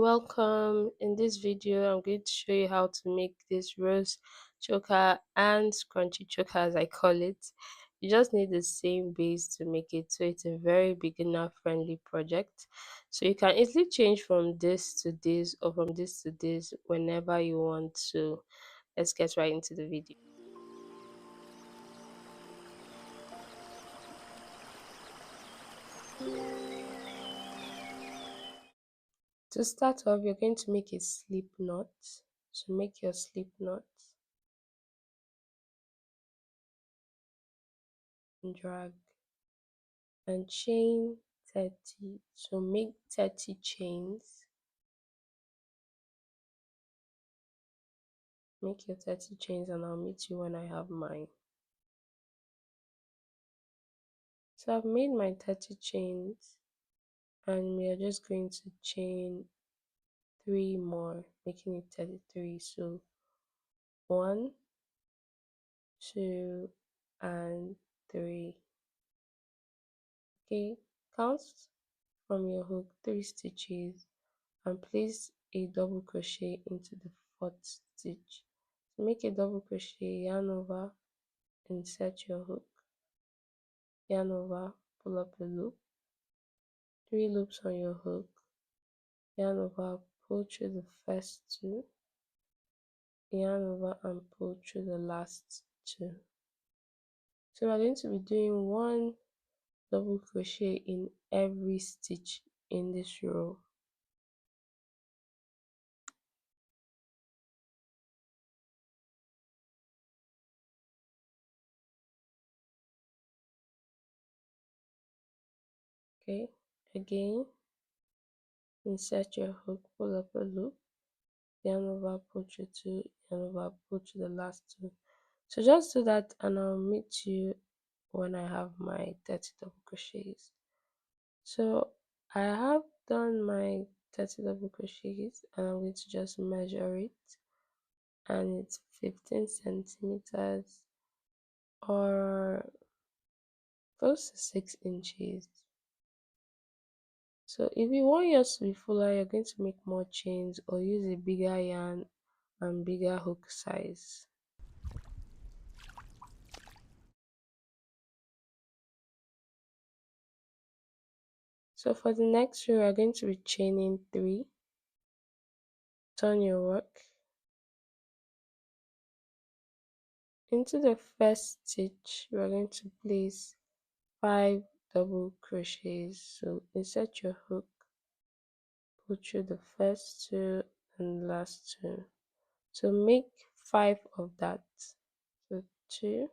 welcome. In this video, I'm going to show you how to make this rose choker and scrunchy choker as I call it. You just need the same base to make it, so it's a very beginner friendly project. So you can easily change from this to this or from this to this whenever you want to. Let's get right into the video. To start off, you're going to make a slip knot. So make your slip knot and drag and chain 30. So make 30 chains. Make your 30 chains and I'll meet you when I have mine. So I've made my 30 chains and we are just going to chain 3 more, making it 33. So 1, 2, and 3. Okay, count from your hook 3 stitches and place a double crochet into the 4th stitch. So make a double crochet, yarn over, insert your hook, yarn over, pull up a loop, 3 loops on your hook, yarn over, pull through the first 2, yarn over and pull through the last 2. So we're going to be doing 1 double crochet in every stitch in this row. Okay, again, insert your hook, pull up a loop, yarn over, pull through 2, yarn over, pull through the last 2. So just do that and I'll meet you when I have my 30 double crochets. So I have done my 30 double crochets and I'm going to just measure it, and it's 15 centimeters or close to 6 inches. So if you want yours to be fuller, you're going to make more chains or use a bigger yarn and bigger hook size. So for the next row, we're going to be chaining 3. Turn your work. Into the first stitch, we're going to place 5 double crochets. So insert your hook, pull through the first 2 and last 2. So make 5 of that. So 2,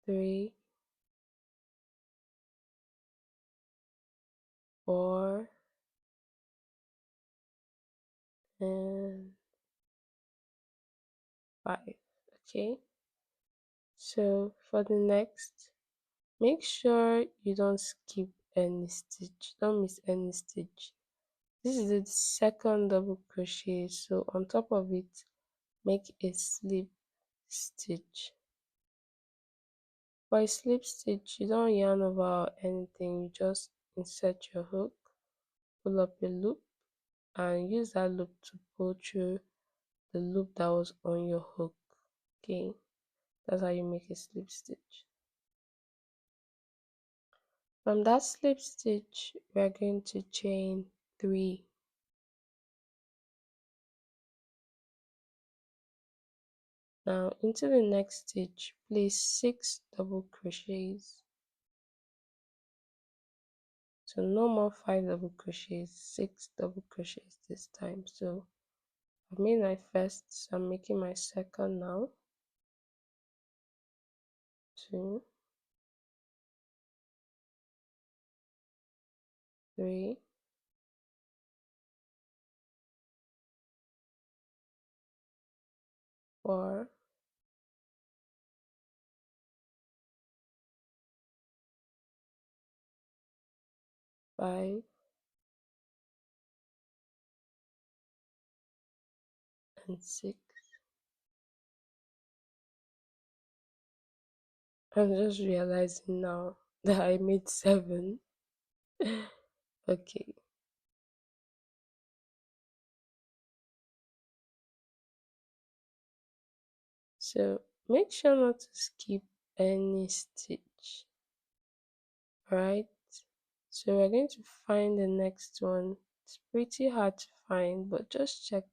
3, 4, and 5. Okay, so for the next, make sure you don't skip any stitch, don't miss any stitch. This is the second double crochet, so on top of it make a slip stitch. For a slip stitch, you don't yarn over or anything, you just insert your hook, pull up a loop and use that loop to pull through the loop that was on your hook. Okay, that's how you make a slip stitch. From that slip stitch, we are going to chain 3. Now into the next stitch, place 6 double crochets. So no more 5 double crochets, 6 double crochets this time. So I've made my first, so I'm making my second now. 2, 3, 4, 5, and 6. I'm just realizing now that I made 7. Okay, so make sure not to skip any stitch, right? So we're going to find the next one. It's pretty hard to find, but just check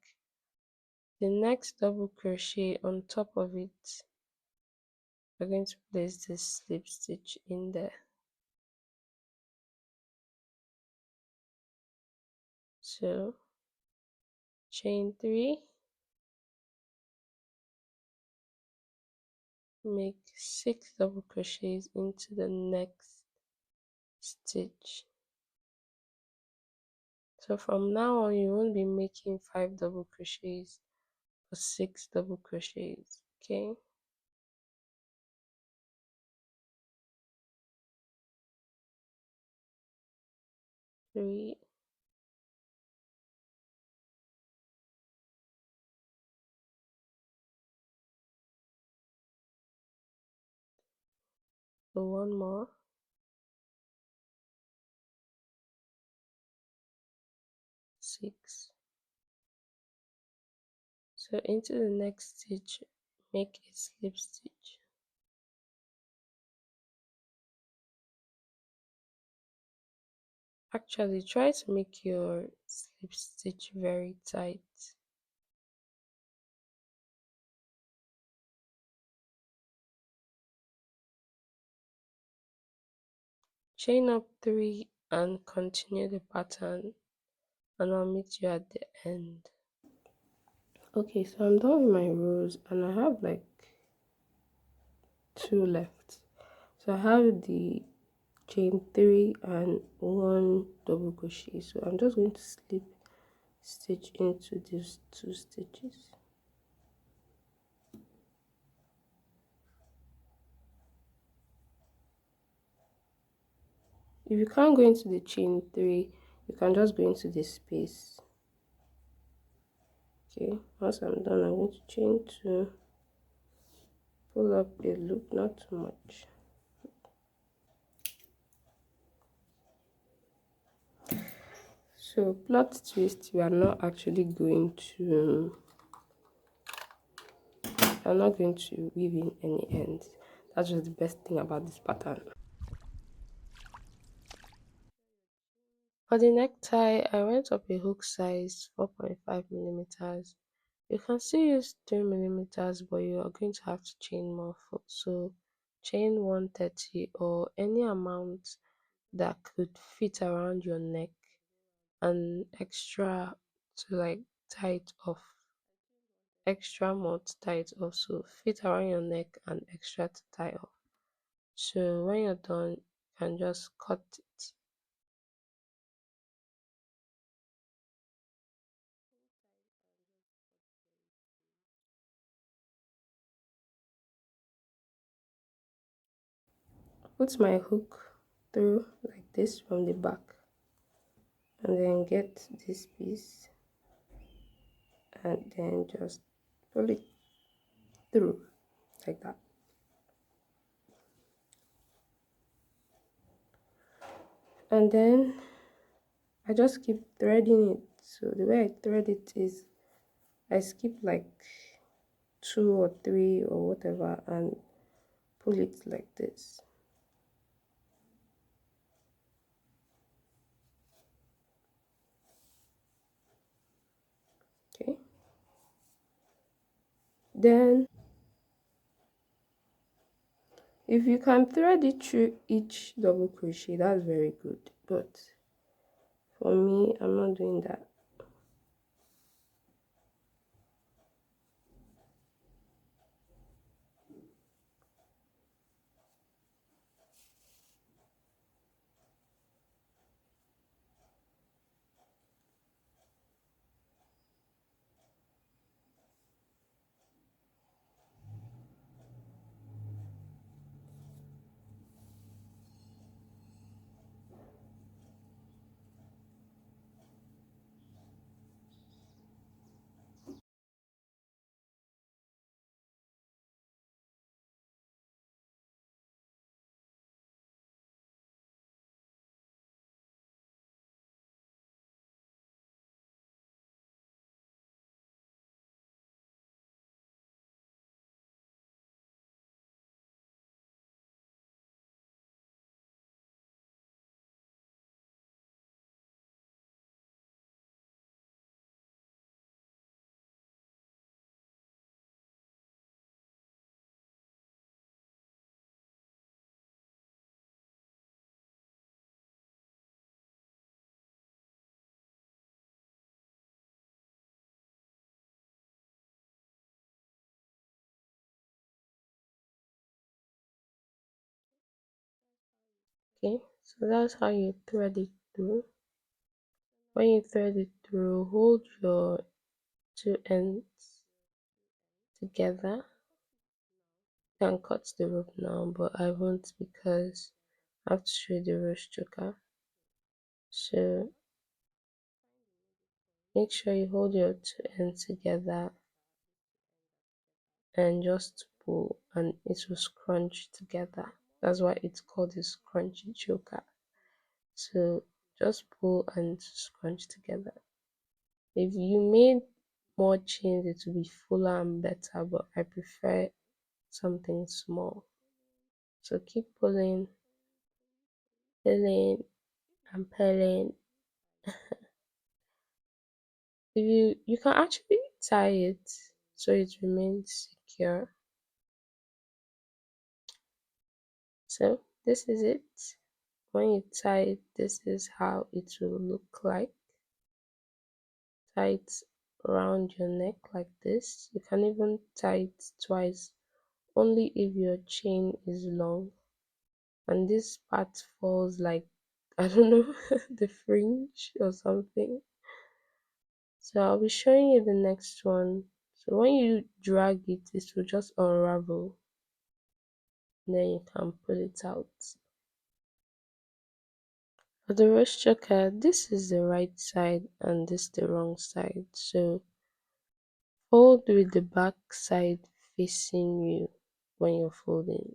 the next double crochet on top of it. We're going to place this slip stitch in there. So chain 3, make 6 double crochets into the next stitch. So from now on you won't be making 5 double crochets but 6 double crochets. Okay, 3, so one more, 6. So into the next stitch make a slip stitch. Actually try to make your slip stitch very tight. Chain up 3 and continue the pattern, and I'll meet you at the end. Okay, so I'm done with my rows and I have like 2 left. So I have the chain 3 and 1 double crochet. So I'm just going to slip stitch into these 2 stitches. If you can't go into the chain 3, you can just go into the space. Okay, once I'm done, I'm going to chain 2, pull up a loop, not too much. So plot twist, we are not actually going to, I'm not going to weave in any ends. That's just the best thing about this pattern. For the necktie, I went up a hook size 4.5 millimeters. You can still use 3 millimeters, but you are going to have to chain more. So chain 130 or any amount that could fit around your neck, and extra to like tie it off. Extra more to tie it off, so fit around your neck and extra to tie off. So when you're done, you can just cut it. Put my hook through like this from the back, and then get this piece and then just pull it through like that. And then I just keep threading it. So the way I thread it is I skip like 2 or 3 or whatever and pull it like this. Okay, then if you can thread it through each double crochet, that's very good, but for me, I'm not doing that. Okay, so that's how you thread it through. When you thread it through, hold your two ends together. You can cut the rope now, but I won't because I have to show you the rush choker. So make sure you hold your two ends together and just pull, and it will scrunch together. That's why it's called a scrunchy choker. So just pull and scrunch together. If you made more chains, it will be fuller and better, but I prefer something small. So keep pulling, pulling, and pulling. If you can actually tie it so it remains secure. So this is it. When you tie it, this is how it will look like. Tie it around your neck like this. You can even tie it twice, only if your chain is long and this part falls like, I don't know, the fringe or something. So I'll be showing you the next one. So when you drag it, it will just unravel. Then you can pull it out. For the rush choker, this is the right side and this the wrong side. So fold with the back side facing you when you're folding.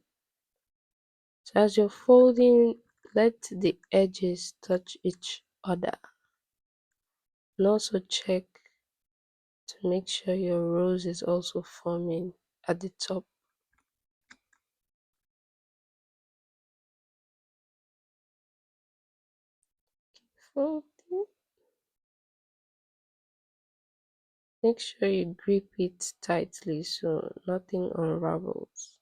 So as you're folding, let the edges touch each other. And also check to make sure your rose is also forming at the top. Folding. Make sure you grip it tightly so nothing unravels.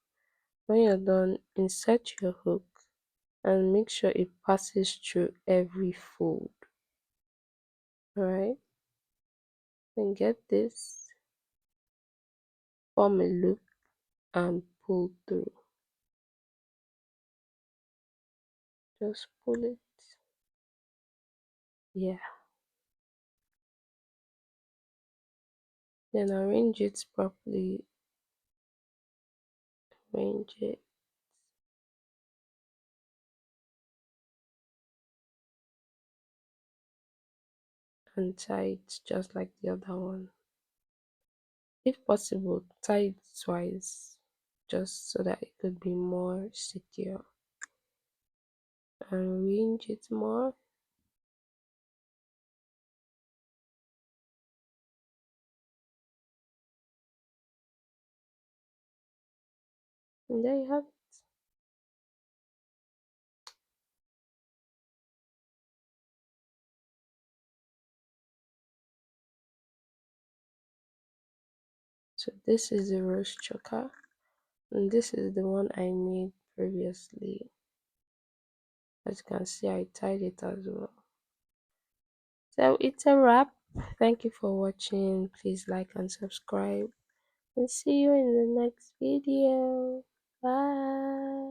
When you're done, insert your hook and make sure it passes through every fold. Alright, then get this, form a loop and pull through. Just pull it. Yeah. Then arrange it properly. Arrange it. And tie it just like the other one. If possible, tie it twice just so that it could be more secure. And arrange it more. And there you have it. So this is the rose choker. And this is the one I made previously. As you can see, I tied it as well. So it's a wrap. Thank you for watching. Please like and subscribe. And see you in the next video. Bye.